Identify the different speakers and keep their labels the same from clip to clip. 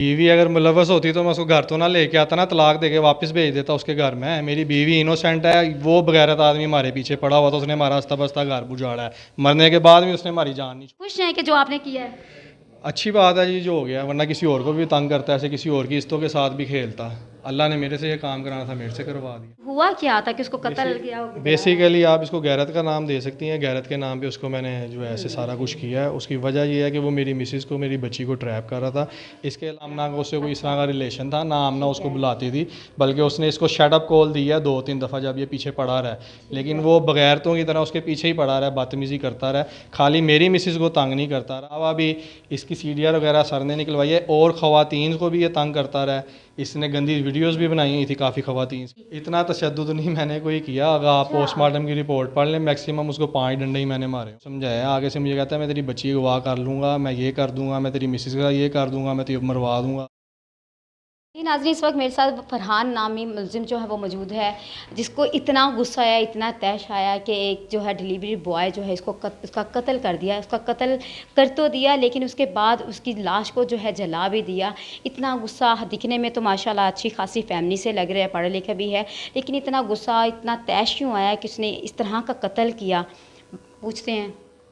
Speaker 1: बीवी अगर मुलव्वस होती तो मैं उसको घर तो ना लेके आता ना, तलाक देके वापस भेज देता उसके घर में। मेरी बीवी इनोसेंट है, वो बगैरत आदमी हमारे पीछे पड़ा हुआ था, उसने हमारा हस्ता बस्ता घर बुझाड़ा है। मरने के बाद भी उसने हमारी जान नहीं छोड़ी।
Speaker 2: खुश हैं कि जो आपने किया है?
Speaker 1: अच्छी बात है जी जो हो गया, वरना किसी और को भी तंग करता, ऐसे किसी और की इज्जतों के साथ भी खेलता। अल्लाह ने मेरे से ये काम कराना था, मेरे से करवा दिया।
Speaker 2: हुआ क्या था कि उसको कत्ल किया हो?
Speaker 1: बेसिकली आप इसको गैरत का नाम दे सकती हैं। गैरत के नाम पे उसको मैंने जो है ऐसे सारा कुछ किया है। उसकी वजह ये है कि वो मेरी मिसिज़ को, मेरी बच्ची को ट्रैप कर रहा था। इसके अलावा ना उससे कोई इस तरह का रिलेशन था, ना आमना उसको बुलाती थी, बल्कि उसने इसको शट अप कॉल दी है 2-3 दफ़ा जब ये पीछे पड़ा रहा है। लेकिन वो बगैरतों की तरह उसके पीछे ही पड़ा रहा है, बदतमीज़ी करता रहा है। खाली मेरी मिसिज़ को तंग नहीं करता रहा, अब अभी इसकी सीढ़ियाँ वगैरह सर ने निकलवाई है, और ख़वातीन को भी ये तंग करता रहा है। इसने गंदी वीडियोस भी बनाई हुई थी काफ़ी ख़वातीन। इतना तशद्दुद नहीं मैंने कोई किया। अगर आप पोस्टमार्टम की रिपोर्ट पढ़ लें, मैक्सिमम उसको 5 डंडे ही मैंने मारे। समझाया, आगे से मुझे कहता है मैं तेरी बच्ची को अगवा कर लूँगा, मैं ये कर दूँगा, मैं तेरी मिसिज़ का ये कर दूँगा, मैं तुझे मरवा दूँगा।
Speaker 2: जी नाज़रीन, इस वक्त मेरे साथ फरहान नामी मुलजिम जो है वो मौजूद है, जिसको इतना गुस्सा आया, इतना तैश आया कि एक जो है डिलीवरी बॉय जो है इसका कत्ल कर दिया। उसका कत्ल कर तो दिया, लेकिन उसके बाद उसकी लाश को जो है जला भी दिया। इतना गुस्सा, दिखने में तो माशाल्लाह अच्छी खासी फैमिली से लग रहे हैं, पढ़े लिखे भी है, लेकिन इतना गुस्सा, इतना तैश क्यों आया कि उसने इस तरह का कत्ल किया? पूछते हैं।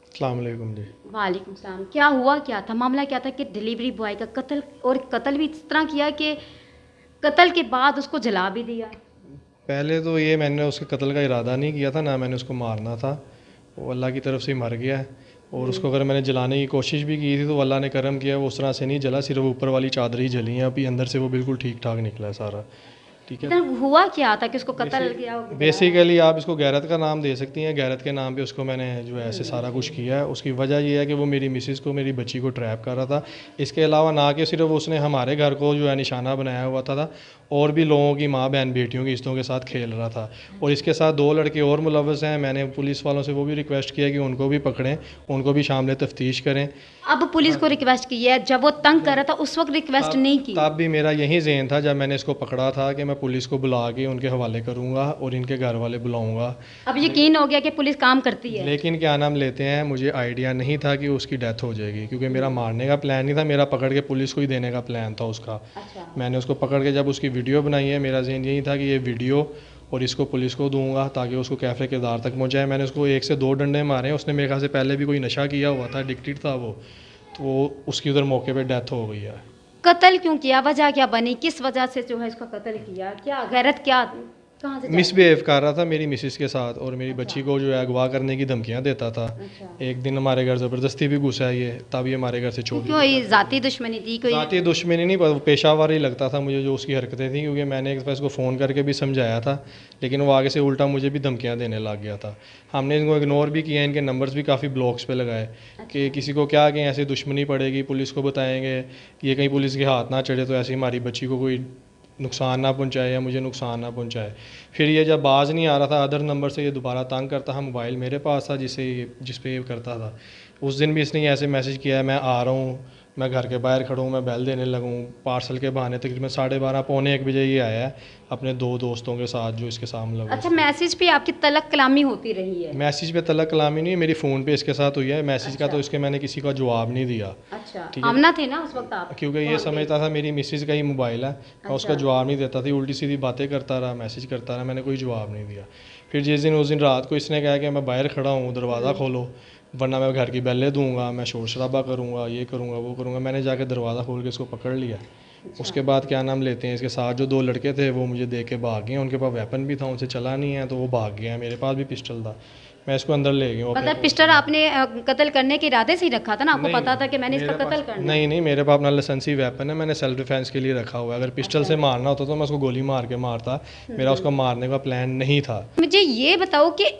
Speaker 1: अस्सलाम वालेकुम जी।
Speaker 2: वालेकुम सलाम। क्या हुआ, क्या था मामला, क्या था कि डिलीवरी बॉय का कत्ल, और कत्ल भी इस तरह किया कि कत्ल के बाद उसको जला भी दिया?
Speaker 1: पहले तो ये मैंने उसके कत्ल का इरादा नहीं किया था, ना मैंने उसको मारना था। वो अल्लाह की तरफ से ही मर गया है। और उसको अगर मैंने जलाने की कोशिश भी की थी तो अल्लाह ने करम किया, वो उस तरह से नहीं जला, सिर्फ ऊपर वाली चादर ही जली है। अभी अंदर से वो बिल्कुल ठीक ठाक निकला है सारा। ठीक है।
Speaker 2: इधर हुआ क्या था कि उसको कत्ल किया हो?
Speaker 1: बेसिकली आप इसको गैरत का नाम दे सकती हैं। गैरत के नाम पे उसको मैंने जो है ऐसे सारा कुछ किया है। उसकी वजह ये है कि वो मेरी मिसिज़ को, मेरी बच्ची को ट्रैप कर रहा था। इसके अलावा ना कि सिर्फ उसने हमारे घर को जो है निशाना बनाया हुआ था, और भी लोगों की माँ बहन बेटियों की इज्जतों के साथ खेल रहा था। और इसके साथ 2 लड़के और मुलव्वस हैं। मैंने पुलिस वालों से वो भी रिक्वेस्ट किया कि उनको भी पकड़ें, उनको भी शामिल तफ्तीश करें।
Speaker 2: अब पुलिस को रिक्वेस्ट की है, जब वो तंग कर रहा था उस वक्त रिक्वेस्ट नहीं की?
Speaker 1: तब भी मेरा यही ज़हन था जब मैंने इसको पकड़ा था कि मैं पुलिस को बुला के उनके हवाले करूँगा और इनके घर वाले बुलाऊँगा।
Speaker 2: अब यकीन हो गया कि पुलिस काम करती है?
Speaker 1: लेकिन क्या नाम लेते हैं, मुझे आइडिया नहीं था कि उसकी डेथ हो जाएगी, क्योंकि मेरा मारने का प्लान नहीं था, मेरा पकड़ के पुलिस को ही देने का प्लान था उसका।
Speaker 2: अच्छा।
Speaker 1: मैंने उसको पकड़ के जब उसकी वीडियो बनाई है, मेरा ज़हन यही था कि ये वीडियो और इसको पुलिस को दूंगा ताकि उसको कैफ़े किरदार तक पहुँचाए। मैंने उसको 1 से 2 डंडे मारे हैं। उसने मेरे ख्याल से पहले भी कोई नशा किया हुआ था, एडिक्टेड था वो, तो उसकी उधर मौके पे डेथ हो गई है।
Speaker 2: कत्ल क्यों किया, वजह क्या बनी, किस वजह से जो है इसका कत्ल किया? क्या गैरत, क्या कहाँ से
Speaker 1: मिसबिहेव कर रहा था मेरी मिसिस के साथ, और मेरी बच्ची को जो है अगवा करने की धमकियां देता था।
Speaker 2: अच्छा।
Speaker 1: एक दिन हमारे घर ज़बरदस्ती भी घुसा है ये, तब ये हमारे घर से चोरी।
Speaker 2: क्यों, ये जाती दुश्मनी थी कोई?
Speaker 1: ज़ाती दुश्मनी नहीं, पर पेशावर ही लगता था मुझे जो उसकी हरकतें थी, क्योंकि मैंने एक दफ़ा इसको फ़ोन करके भी समझाया था, लेकिन वो आगे से उल्टा मुझे भी धमकियां देने लग गया था। हमने इनको इग्नोर भी किया, इनके नंबर्स भी काफ़ी ब्लॉक्स पे लगाए कि किसी को क्या कहीं ऐसे दुश्मनी पड़ेगी, पुलिस को बताएंगे, ये कहीं पुलिस के हाथ ना चढ़े तो ऐसे हमारी बच्ची को कोई नुकसान ना पहुंचाए या मुझे नुकसान ना पहुंचाए। फिर ये जब बाज नहीं आ रहा था अदर नंबर से, ये दोबारा तंग करता था। मोबाइल मेरे पास था जिस पे ये करता था। उस दिन भी इसने ऐसे मैसेज किया है, मैं आ रहा हूँ, मैं घर के बाहर खड़ा हूँ, मैं बेल देने लगूँ। पार्सल के बहाने तकरीबन 12:30 पौने 1 बजे ये आया है अपने 2 दोस्तों के साथ जो इसके सामने लगे।
Speaker 2: अच्छा, मैसेज पे आपकी तलक कलामी होती रही है?
Speaker 1: मैसेज पे तलक कलामी नहीं, मेरी फ़ोन पे इसके साथ हुई है। मैसेज का
Speaker 2: अच्छा।
Speaker 1: तो इसके मैंने किसी का जवाब नहीं दिया।
Speaker 2: अच्छा,
Speaker 1: ठीक है।
Speaker 2: आमना थे ना उस वक्त आप?
Speaker 1: क्योंकि ये समझता था मेरी मिसिज़ का ही मोबाइल है, मैं उसका
Speaker 2: अच्छा।
Speaker 1: जवाब नहीं देता थी, उल्टी सीधी बातें करता रहा, मैसेज करता रहा, मैंने कोई जवाब नहीं दिया। फिर उस दिन रात को इसने कहा कि मैं बाहर खड़ा हूँ, दरवाज़ा खोलो, वरना मैं घर की बेलें दूंगा, मैं शोर शराबा करूँगा, ये करूँगा वो करूँगा। मैंने जाके दरवाज़ा खोल के इसको पकड़ लिया। उसके बाद क्या नाम लेते हैं, इसके साथ जो 2 लड़के थे वो मुझे देख के भाग गए। उनके पास वेपन भी था, उनसे चला नहीं है तो वो भाग गया। मेरे पास भी पिस्टल था, मैं इसको अंदर ले गया।
Speaker 2: मतलब पिस्टल आपने कत्ल करने के इरादे से ही रखा था ना? आपको
Speaker 1: नहीं,
Speaker 2: पता था कि मैंने इसका कत्ल करना है?
Speaker 1: नहीं नहीं, मेरे पास अपना लाइसेंसी वेपन है, मैंने सेल्फ डिफेंस के लिए रखा हुआ है। अगर पिस्टल से मारना होता तो मैं उसको गोली मार के मारता, मेरा उसको मारने का प्लान नहीं था।
Speaker 2: मुझे ये बताओ कि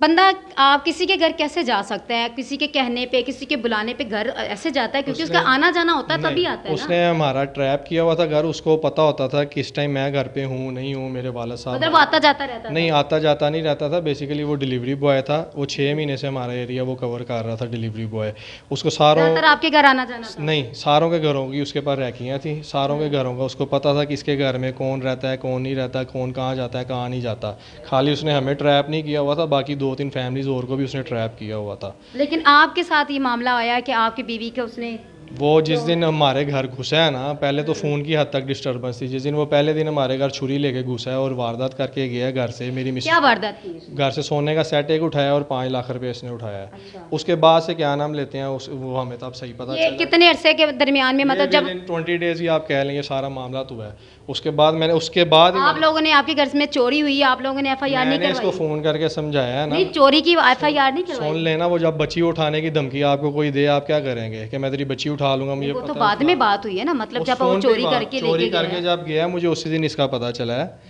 Speaker 2: बंदा, आप किसी के घर कैसे जा सकता है? किसी के कहने पे, किसी के बुलाने पे घर ऐसे जाता है? क्योंकि उसका आना जाना होता है तभी आता है ना?
Speaker 1: उसने हमारा ट्रैप किया हुआ था घर, उसको पता होता था किस टाइम मैं घर पे हूँ नहीं हूँ। मेरे वालिद साहब
Speaker 2: मतलब वो आता जाता रहता
Speaker 1: नहीं, आता जाता नहीं रहता था। बेसिकली वो डिलीवरी बॉय था, वो 6 महीने से हमारा एरिया वो कवर कर रहा था। डिलीवरी बॉय उसको सारों,
Speaker 2: ज़्यादातर आपके घर आना जाना था?
Speaker 1: नहीं, सारों के घरों की उसके पास रैकियाँ थी। सारों के घरों का उसको पता था किसके घर में कौन रहता है, कौन नहीं रहता, कौन कहाँ जाता है, कहाँ नहीं जाता। खाली उसने हमें ट्रैप नहीं किया हुआ था, बाकी 2-3 फैमिलीज़ और को भी उसने ट्रैप किया हुआ था।
Speaker 2: लेकिन आपके साथ ये मामला आया कि आपकी बीवी के उसने
Speaker 1: वो जिस दिन हमारे घर घुसा है ना, पहले तो फ़ोन की हद तक डिस्टर्बेंस थी। जिस दिन वो पहले दिन हमारे घर छुरी लेके घुसा है और वारदात करके गया है घर से, मेरी मिस
Speaker 2: क्या वारदात की उसने?
Speaker 1: घर से सोने का सेट एक उठाया और 5 लाख रुपए इसने उठाया है।
Speaker 2: अच्छा।
Speaker 1: उसके बाद से क्या नाम लेते हैं उस वो हमें तब सही पता
Speaker 2: ये
Speaker 1: चला।
Speaker 2: कितने अरसे के दरमियान में, मतलब जब
Speaker 1: 20 डेज ही आप कह लेंगे सारा मामला तो है। उसके बाद मैंने उसके बाद ही
Speaker 2: आप लोगों ने, आपके घर में चोरी हुई, आप लोगों ने एफआईआर नहीं
Speaker 1: मैंने इसको
Speaker 2: करवाई?
Speaker 1: फ़ोन करके समझाया है ना।
Speaker 2: नहीं, चोरी की एफआईआर नहीं
Speaker 1: सुन
Speaker 2: करवाई?
Speaker 1: लेना, वो जब बच्ची उठाने की धमकी आपको कोई दे, आप क्या करेंगे कि मैं तेरी बच्ची उठा लूंगा? मुझे
Speaker 2: वो तो
Speaker 1: पता
Speaker 2: बाद में बात हुई है ना, मतलब
Speaker 1: उस
Speaker 2: जब वो
Speaker 1: फ़ोन पे
Speaker 2: चोरी
Speaker 1: बात-
Speaker 2: करके
Speaker 1: चोरी
Speaker 2: लेके
Speaker 1: करके
Speaker 2: गया।
Speaker 1: जब गया, मुझे उसी दिन इसका पता चला है।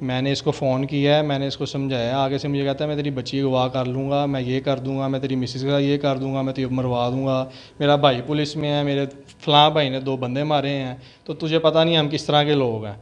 Speaker 1: मैंने इसको फ़ोन किया है, मैंने इसको समझाया। आगे से मुझे कहता है मैं तेरी बच्ची को अगवा कर लूँगा, मैं ये कर दूंगा, मैं तेरी मिसेज का ये कर दूंगा, मैं तुझे मरवा दूंगा, मेरा भाई पुलिस में है, मेरे फलां भाई ने 2 बंदे मारे हैं, तो तुझे पता नहीं हम किस तरह के लोग हैं।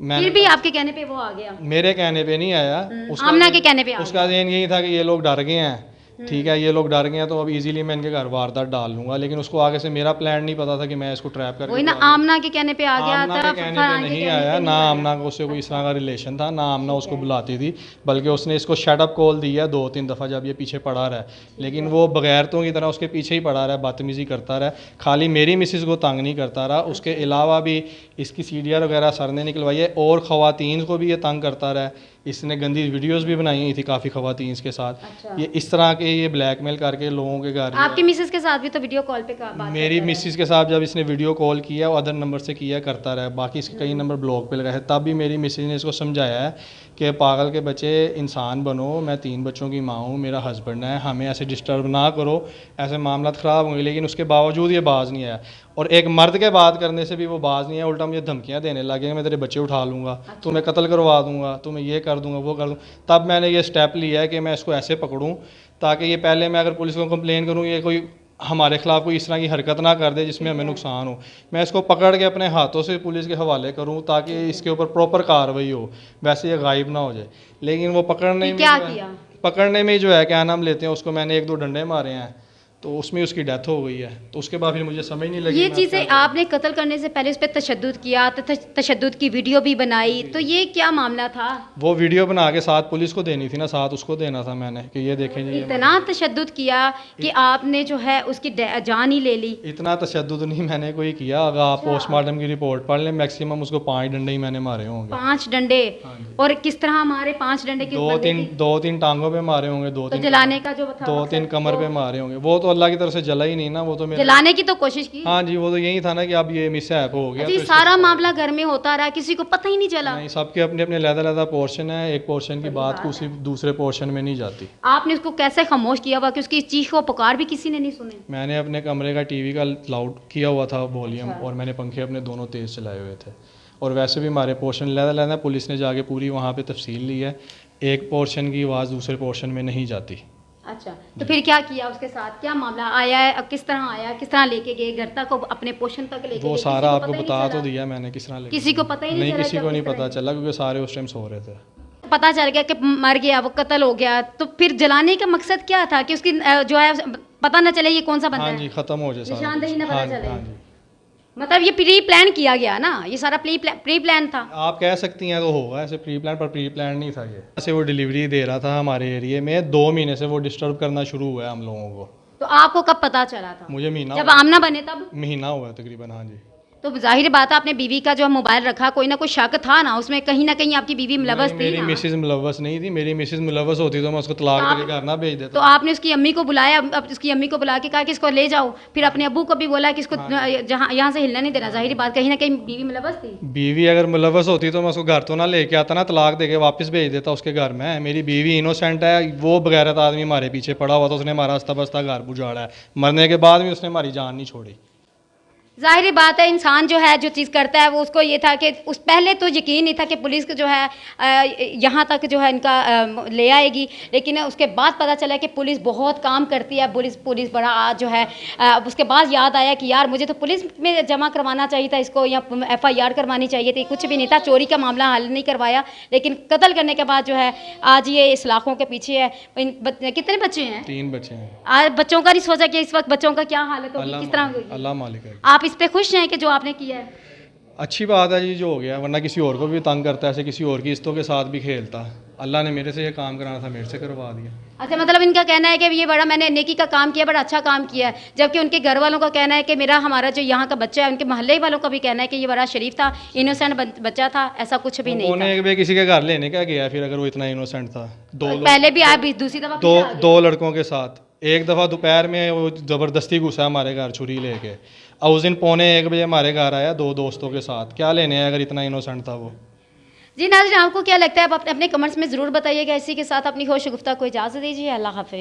Speaker 1: मैंने
Speaker 2: फिर भी आपके कहने पे वो आ गया?
Speaker 1: मेरे कहने पे नहीं आया,
Speaker 2: आमना के कहने पे आ
Speaker 1: उसका ज़हन यही था कि ये लोग डर गए हैं, ठीक है, ये लोग डर गए हैं तो अब इजीली मैं इनके घर वारदात डाल लूंगा। लेकिन उसको आगे से मेरा प्लान नहीं पता था कि मैं इसको ट्रैप करके
Speaker 2: वही ना, आमना के कहने पे आ गया
Speaker 1: आमना
Speaker 2: था,
Speaker 1: के कहने
Speaker 2: फरहान
Speaker 1: पे
Speaker 2: के
Speaker 1: नहीं
Speaker 2: कहने
Speaker 1: आया
Speaker 2: पे
Speaker 1: ना।
Speaker 2: नहीं आया।
Speaker 1: आमना को उससे कोई इस तरह का रिलेशन था ना, आमना उसको बुलाती थी, बल्कि उसने इसको शटअप कॉल दी है 2-3 दफ़ा जब ये पीछे पड़ा रहा है। लेकिन वो बगैरतों की तरह उसके पीछे ही पड़ा रहा है, बदतमीज़ी करता रहा है, खाली मेरी मिसिज़ को तंग नहीं करता रहा, उसके अलावा भी इसकी सीढ़ियाँ वगैरह सर ने निकलवाई है और ख़वातीन को भी ये तंग करता रहा है। इसने गंदी वीडियोस भी बनाई हुई थी काफ़ी ख़वातीन के साथ।
Speaker 2: अच्छा।
Speaker 1: ये इस तरह के ये ब्लैकमेल करके लोगों के घर
Speaker 2: आपकी मिसेस के साथ भी तो वीडियो कॉल पे बात
Speaker 1: मेरी
Speaker 2: करता
Speaker 1: मिसिस के साथ जब इसने वीडियो कॉल किया वो अदर नंबर से किया करता रहा, बाकी इसके कई नंबर ब्लॉक पे लगा है। तब भी मेरी मिसिस ने इसको समझाया है कि पागल के बच्चे, इंसान बनो, मैं 3 बच्चों की माँ हूँ, मेरा हस्बैंड है, हमें ऐसे डिस्टर्ब ना करो, ऐसे मामला ख़राब होंगे। लेकिन उसके बावजूद ये बाज नहीं आया, और एक मर्द के बात करने से भी वो बाज नहीं आया, उल्टा मुझे धमकियाँ देने लगे, मैं तेरे बच्चे उठा लूँगा, तुम्हें कत्ल करवा दूँगा, तुम्हें ये कर दूँगा, वो कर दूँ। तब मैंने ये स्टेप लिया है कि मैं इसको ऐसे पकड़ूँ ताकि ये पहले मैं अगर पुलिस को कंप्लेन करूँ, ये कोई हमारे खिलाफ कोई इस तरह की हरकत ना कर दे जिसमें हमें नुकसान हो। मैं इसको पकड़ के अपने हाथों से पुलिस के हवाले करूं ताकि इसके ऊपर प्रॉपर कार्रवाई हो, वैसे ये गायब ना हो जाए। लेकिन वो पकड़ने
Speaker 2: फिर
Speaker 1: में
Speaker 2: क्या
Speaker 1: जो है-
Speaker 2: किया?
Speaker 1: पकड़ने में जो है क्या नाम लेते हैं उसको, मैंने 1-2 डंडे मारे हैं तो उसमें उसकी डेथ हो गई है। तो उसके बाद फिर मुझे समझ नहीं लगी
Speaker 2: ये
Speaker 1: मैं
Speaker 2: चीज़ें
Speaker 1: क्या
Speaker 2: आपने कत्ल करने से पहले उस पर तशद्दुद किया, तशद्दुद की वीडियो भी बनाई, तो ये क्या मामला था?
Speaker 1: करूं। वो वीडियो बना के साथ पुलिस को देनी थी ना, साथ उसको देना था मैंने कि ये देखें जी, ये
Speaker 2: इतना तशद्दुद किया कि आपने जो है उसकी जान ही ले ली।
Speaker 1: इतना तशद्दुद नहीं मैंने कोई किया। अगर आप पोस्टमार्टम की रिपोर्ट पढ़ लें, मैक्सिमम उसको 5 डंडे ही मैंने मारे होंगे।
Speaker 2: 5 डंडे?
Speaker 1: हाँ जी।
Speaker 2: और किस तरह मारे 5 डंडे? किस बंदे की?
Speaker 1: 2-3 टांगों पे मारे होंगे,
Speaker 2: तो जलाने का जो था
Speaker 1: 2-3
Speaker 2: मकसद,
Speaker 1: कमर पे मारे होंगे। वो तो अल्लाह की तरफ से जला ही नहीं ना, वो तो मेरा
Speaker 2: जलाने की तो कोशिश की।
Speaker 1: हाँ जी, वो तो यही था ना कि अब ये मिसहैप हो गया
Speaker 2: जी,
Speaker 1: तो
Speaker 2: सारा मामला घर में होता रहा, किसी को पता ही नहीं चला।
Speaker 1: नहीं, सबके अपने अपने अलग-अलग पोर्शन है, एक पोर्शन की बात उसी दूसरे पोर्शन में नहीं जाती।
Speaker 2: आपने उसको कैसे खामोश किया हुआ कि उसकी चीख व पुकार भी किसी ने नहीं सुने?
Speaker 1: मैंने अपने कमरे का टीवी का लाउड किया हुआ था वॉल्यूम, और मैंने पंखे अपने दोनों तेज़ चलाए हुए थे। और वैसे भी हमारे पोर्शन अलग-अलग है, पुलिस ने जाके पूरी वहाँ पे तफसील ली है, एक पोर्शन की आवाज़ दूसरे पोर्शन में नहीं जाती।
Speaker 2: अच्छा, तो फिर क्या किया उसके साथ? क्या मामला आया है, अब किस तरह आया, किस तरह लेके गए घर तक, अपने पोषण तक लेके
Speaker 1: वो
Speaker 2: गए?
Speaker 1: सारा
Speaker 2: किसी को
Speaker 1: आपको
Speaker 2: पता ही
Speaker 1: बता
Speaker 2: नहीं
Speaker 1: तो
Speaker 2: चला?
Speaker 1: दिया मैंने किस तरह लेके
Speaker 2: किसी को पता ही नहीं
Speaker 1: नहीं,
Speaker 2: चला
Speaker 1: किसी
Speaker 2: कि
Speaker 1: को नहीं
Speaker 2: किस तरह
Speaker 1: पता चला क्योंकि सारे उस टाइम सो रहे थे।
Speaker 2: पता चल गया कि मर गया, वो कत्ल हो गया, तो फिर जलाने का मकसद क्या था कि उसकी जो है पता न चले ये कौन सा बंदा
Speaker 1: हाँ
Speaker 2: है?
Speaker 1: जी, ख़त्म हो जाए सारा
Speaker 2: निशानदेही
Speaker 1: कुछ।
Speaker 2: ना पता
Speaker 1: हाँ
Speaker 2: चले।
Speaker 1: हाँ जी।
Speaker 2: मतलब ये प्री प्लान किया गया ना, ये सारा प्री प्लान था।
Speaker 1: आप कह सकती हैं तो होगा ऐसे प्री प्लान, पर प्री प्लान नहीं था ये। ऐसे वो डिलीवरी दे रहा था हमारे एरिया में, 2 महीने से वो डिस्टर्ब करना शुरू हुआ है हम लोगों को।
Speaker 2: तो आपको कब पता चला था?
Speaker 1: मुझे
Speaker 2: जब आमना बने तब?
Speaker 1: महीना हुआ है तकरीबन। हाँ जी।
Speaker 2: तो जाहिर बात है आपने बीवी का जो मोबाइल रखा, कोई ना कोई शक था ना उसमें, कहीं ना कहीं आपकी बीवी मुलव्वस
Speaker 1: नहीं,
Speaker 2: थी
Speaker 1: मेरी
Speaker 2: ना?
Speaker 1: मिसेज मुलव्वस नहीं थी। मेरी मिसेज मुलव्वस होती तो मैं उसको तलाक
Speaker 2: आप-
Speaker 1: देके घर ना भेज
Speaker 2: तो
Speaker 1: देता।
Speaker 2: आपने उसकी अम्मी को बुलाया, अब उसकी अम्मी को बुला के कहा कि इसको ले जाओ, फिर अपने अब्बू को भी बोला कि इसको जहाँ यहाँ से हिलना नहीं देना। जाहिर बात, कहीं ना कहीं बीवी मुलव्वस थी।
Speaker 1: बीवी अगर मुलव्वस होती तो मैं उसको घर तो ना लेके आता ना, तलाक देके वापस भेज देता उसके घर में। मेरी बीवी इनोसेंट है, वो बगैरत आदमी हमारे पीछे पड़ा हुआ था, उसने हमारा हस्ता बस्ता घर बुझाड़ा है, मरने के बाद भी उसने हमारी जान नहीं छोड़ी।
Speaker 2: जाहिर बात है, इंसान जो है जो चीज़ करता है वो उसको ये था कि उस पहले तो यकीन नहीं था कि पुलिस को जो है यहाँ तक जो है इनका ले आएगी, लेकिन उसके बाद पता चला कि पुलिस बहुत काम करती है। पुलिस बड़ा जो है उसके बाद याद आया कि यार मुझे तो पुलिस में जमा करवाना चाहिए था इसको, या FIR करवानी चाहिए थी। कुछ भी नहीं था, चोरी का मामला हल नहीं करवाया, लेकिन कत्ल करने के बाद जो है आज ये इस लाखों के पीछे है। कितने बच्चे हैं?
Speaker 1: 3 बच्चे हैं।
Speaker 2: आज बच्चों का नहीं सोचा कि इस वक्त बच्चों का क्या हालत होगी, किस तरह होगी?
Speaker 1: अल्लाह मालिक है।
Speaker 2: आप इस पे खुश हैं कि जो आपने किया है?
Speaker 1: अच्छी बात है जी जो हो गया, वरना किसी और को भी तंग करता है, ऐसे किसी और की इस्तों के साथ भी खेलता। अल्लाह ने मेरे से ये काम कराना था, मेरे से करवा दिया।
Speaker 2: अच्छा, मतलब इनका कहना है कि ये बड़ा मैंने नेकी का काम किया, बड़ा अच्छा काम किया है, जबकि उनके घर वालों का कहना है कि मेरा हमारा जो यहाँ का बच्चा है, उनके मोहल्ले वालों का भी कहना है कि ये बड़ा शरीफ था, इनोसेंट बच्चा था, ऐसा कुछ भी नहीं था।
Speaker 1: उन्होंने एक बार किसी के घर लेने क्या गया, फिर अगर वो इतना इनोसेंट था।
Speaker 2: पहले भी आया, दूसरी दफा
Speaker 1: दो
Speaker 2: फिर आ गया।
Speaker 1: दो लड़कों के साथ एक दफ़ा दोपहर में वो ज़बरदस्ती घुसा हमारे घर छुरी लेके, और उस दिन 12:45 हमारे घर आया 2 दोस्तों के साथ। क्या लेने आया अगर इतना इनोसेंट था वो।
Speaker 2: जी नाज़रीन, आपको क्या लगता है? आप अपने कमेंट्स में ज़रूर बताइएगा। इसी के साथ अपनी होश गुफ्ता को इजाज़त दीजिए। अल्लाह हाफ़िज़।